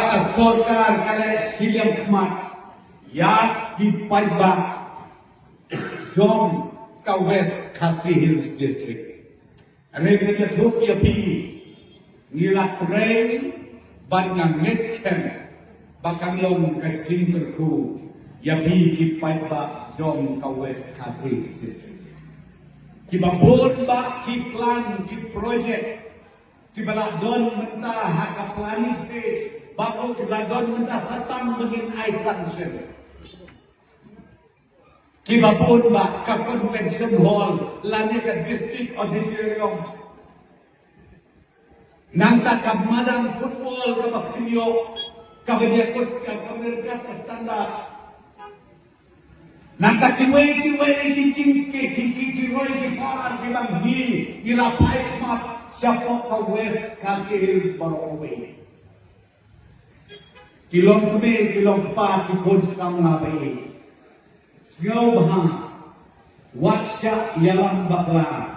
Baka sorkar kala silang kemat ya dipaiba John ka West Khasi Hills District. Mereka jatuh ya pi nila train ban ng next camp bakang long ka Jinterku ya pi dipaiba John ka West Khasi Hills District. Kibabon ba ki plan ki project kibala don menta haka planning stage bago kibala don menta satang begin I sanction. Kibapun ba ka convention hall lani ka district auditorium nang takab madang football ka bakilyo ka benyakot ka kamerkat ka standar nang takiway kiroy kiparan kibanghi nilapay mat siapa ka West Khasi Hills Barowe kilong kami kilong pa kikon sang nabai Sgau bahang waksha yalang bakla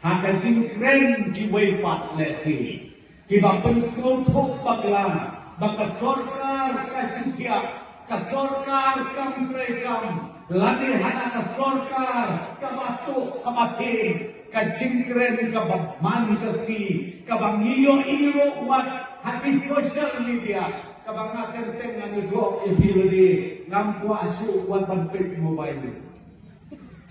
hakajin kren kiway pat lesi kibapen skul thuk bakla baka sorkar kasintia ka sorkar kam trekam lani hana ka sorkar kamatu kamatin ka jingkren ka bagman kasi ka bangiyo iro wat hati social media kabang tenteng ang ito ipildi ng puaso wat pagpit mobile.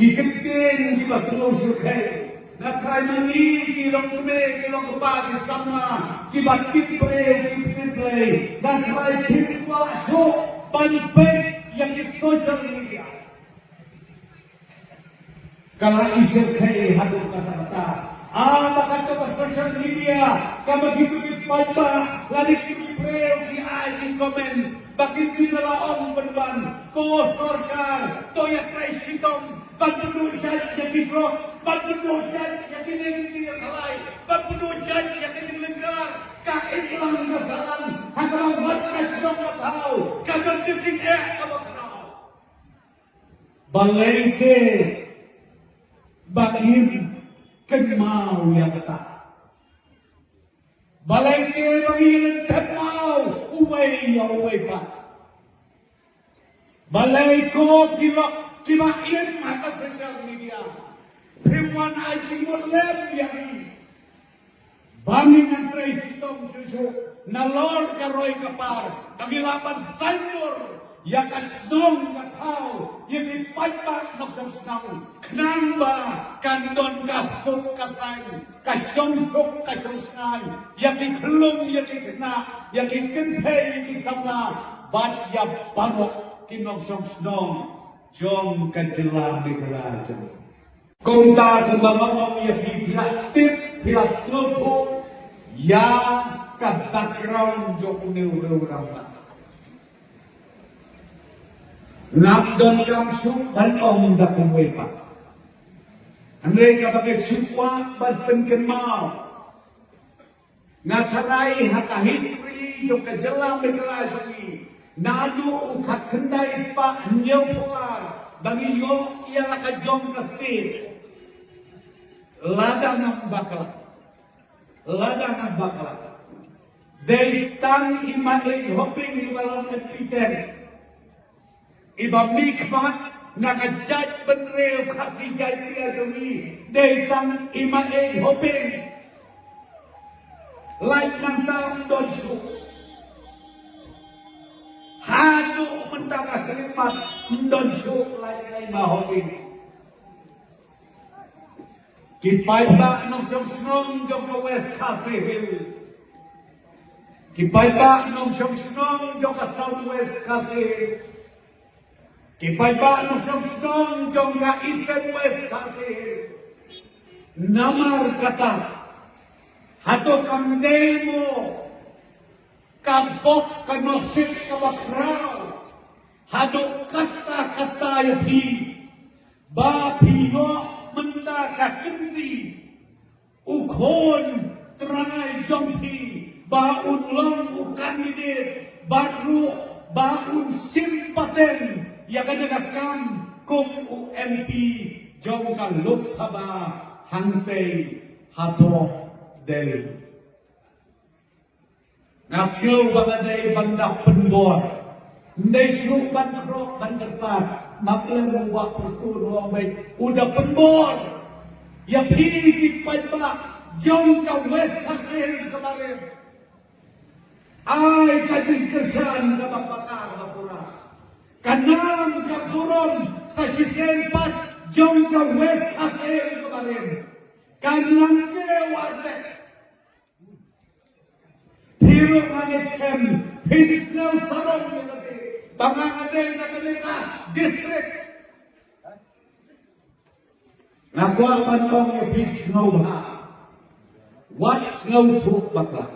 Kikipin di ba sinusukay na primary kilong kume kilong kupagi sama kibatip pre dan try puaso pagpit yang di social media. Kalau isukay hadong kata-kata baka sa social media begitu dipaiba lagi ki-preo ki comment bakit sinalaong berban ko sorkar to ya traisitom bagdudujan ya kibro bagdudujan ya kinengsi ya kalay bagdudujan ya kinengkar kain lang kasalan hanggang wakas ng matao kagagitsing kabakraw balay ke bagim kenmau yang kata balai ke bagi kenmau uway ya uway pa balai ko kimain mata social media priwan aji mulem yang bangin ang traisitong susu nalor karoy kapar nagilapan sanyor ya kasnong katao ya dipaipa noksong snang knamba kandon kasuk kasang kasyong-suk kasyong snang ya kiklong ya kikna ya kikentay kisamna bat ya barok kinoksong snong jong kajelang di kerajaan kung ta kumamamam ya pilatip pilaslopo ya ka background jong neurorama Nakdon kamsuk dan om da kumwepa. Andai kapag sukwa bad penkenmau. Ngatarai haka history jo kajelang bekelajani. Nadu ukat kendai spa nyau pular. Bagi yo ialah kajong pasti. Ladang bakal. Ladang bakal. Dari tang imanay hoping di malam nepiten. Iba mikmat nakajat benreo kasi jaya jami datang imae hoping like nang taong donsu hadu mentaka kelimat donsu like mahoping kipaiba nong song jong ka West Khasi Hills kipaiba nong song jong ka South West Khasi Hills kipaiba nung song jong ka Eastern West Khasi namar kata hato kang mo kabok kanosip kabakraw hato kata yapi ba piyo menta kakindi ukhon terangai jongpi ba unlang ukandidate baru ba un simpaten ya kadang kung UMP jong ka Lok Sabha hantay hato del Nasyo bangaday banda pendor. Ndai syuk ban krok ban terpat. Maklan muwak pustu nuang baik. Udah pendor. Ya piji pajba. Jom ka west kakil kemarin. Ay kajin kesan ka mapakar kapura. Kanam ka turun sa sisempat. Jom ka west kakil kemarin. Kanang ke wartek. Hero managem, Pinsel Sarong Melati, Bangangaday na kanila, district. Nakuapan kong ipis snow ha. What snow truth bakla?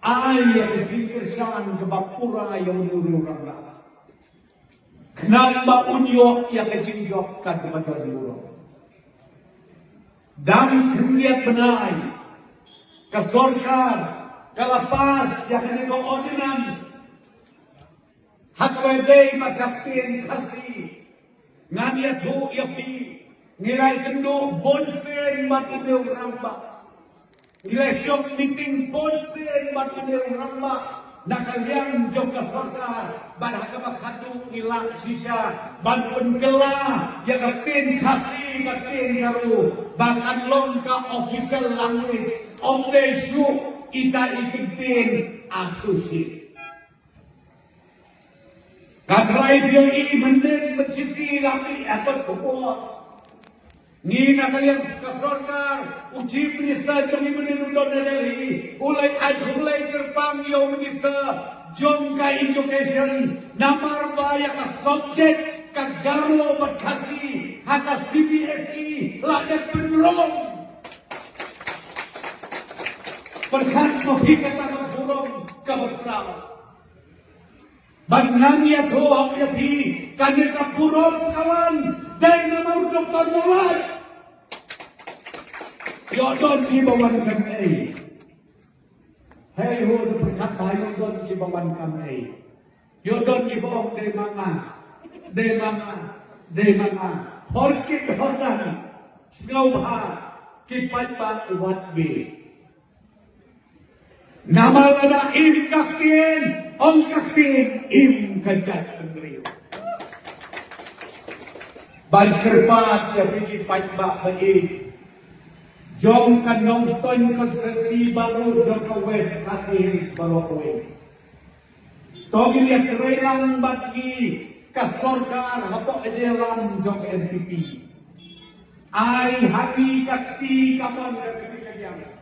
Ay, ang jinkersan kabapura yung nururang na. Knamba unyo yung kajingyok kadmadar nururang. Dam kriya benay, kasorkar, kalapas yang kaniko ordinance hakwede makaptin kasi nganya tu yapi nilai kendo bonsen matineu ramba nilai syok meeting bonsen matineu ramba nakaliang jom kasorkar badhakamak satu ilang sisa ban penggela yang kapten kasi kapten karu bahkan long ka official language om desu kita ikutin asusi. Katrai dia ini menden mencisi lagi apa kepala. Ni nak kalian kesorkar uji minister cumi menden udon dari ulai ulai terbang yo minister jom ka education namar baya ka subjek ka garo berkasi haka CBSE lada penerong. Berkat mafikan tangan burung kebesaran. Bangannya doang ya bi, kami kapurong kawan, dan nama Dr. Mulai. Yodon kibawan kami. Hei ho, berkat bayu don kibawan kami. Yodon kibawang de mama, horkit hordan, ngauha, kipat ba uwat bi. Nama lada im kaktin, ong kaktin, im kajat peneriu. Ban kerpat ya biji pajba baik. Jom kan nongton konsensi baru jom ka west kaktin baru kowe. Togi ya kerelang bagi kasorkar hapok ejelam jom NPP. Ai hati kakti kapan kakti kajang.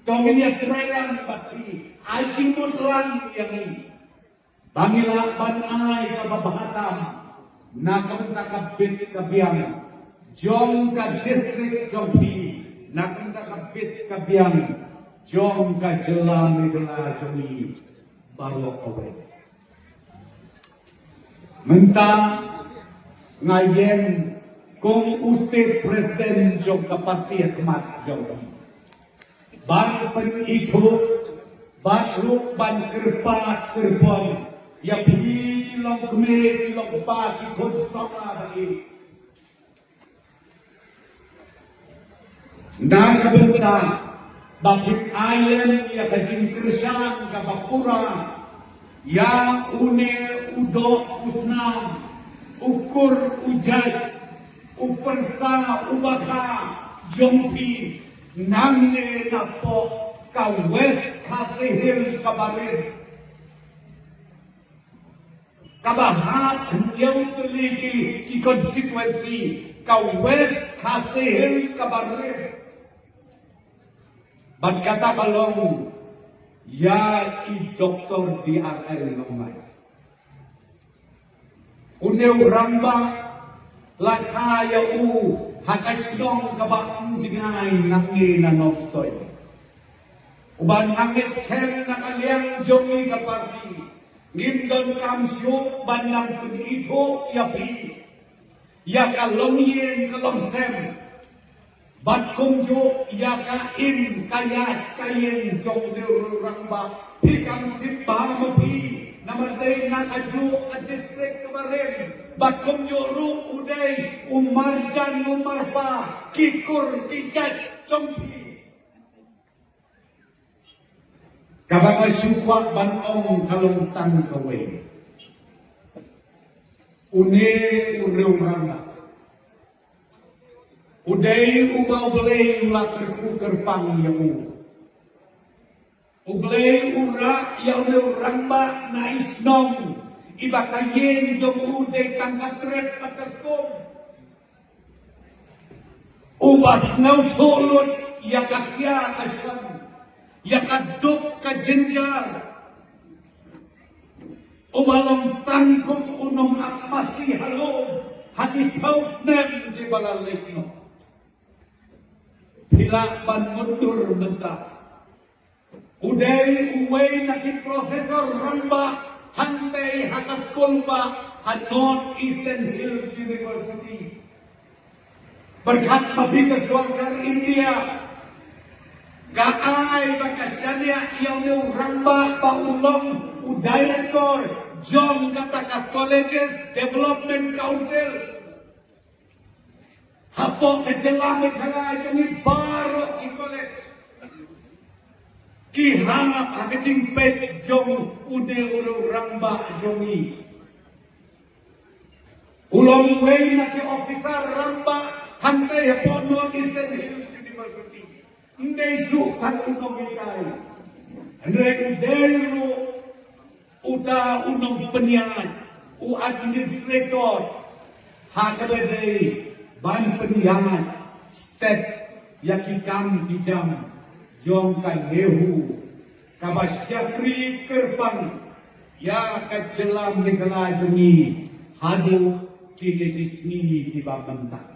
Toginya terang pati, ajimut lang yang ini. Bangila ban ay kababahatam, nakamta kabit kabiang, jom ka district jompi, nakamta kabit kabiang, jom ka jelam idula jomi, baru kawe. Mentang ngayen kung uste presiden jom ka parti akmat jom. Ban itu, ban ruk ban kerpat kerbon, ya pilih long kemiri long pagi konstama bagi. Nak bentang, bakit ayam ya kajing kersang kabapura, ya une udok usnam, ukur ujat, upersa ubaka, jompi. Nange na po ka West Castle Hills kabarin. Kabahat yung tuligi ki constituency ka West Castle Hills kabarin. Bagkata kalong ya i Dr. DRL Lomay. Unew ramba lakaya hakasnong kabang jingay nangi na nokstoy. Uban angit skem na kaliang jongi kaparti. Ngindon kamsyo bandang penito yapi. Ya kalongyen kalongsem. Bat kumjo ya kain kayat kayen jong dirurang ba. Pikang tiba mapi. Namatay na kaju ka district kemarin. Bakom yoro uday umarjan umarpa kikur kijat jompi. Kabangai sukwak banong kalungtang kawin. Une urew rangga. Uday ubaw belay ulat terkukerpang yamu. Ublay ura yaw rangba na isnong. Iba kayen jong uday tangkatret atas kom. Ubas naw tolot yakakya asyam. Yakadok ka jenjar. Umalong tangkong unong akmasi halom. Hakitaw nem di balalik no. Hilakban mundur mentak. Uday uway na ki Professor Ramba hantay hakas kolba ha North Eastern Hills University. Berkat mabigas warga India. Gaay bakasyanya yaw Ramba paulong u Director John Kataka Colleges Development Council. Hapo kejelamit halay jong baro ki college. Kihangap hakajing pet jong ude ulo rangba jongi. Ulong way na ki officer rangba hantay hapon North Eastern Hills University. Hindi sukan unong ikay. Andre udero uta unong penyan u administrator hakaladay ban penyan step yakikam kijam jong kanehu kabasyapri kerpang ya kajelam negala jongi hadu kini dismi tiba mentah.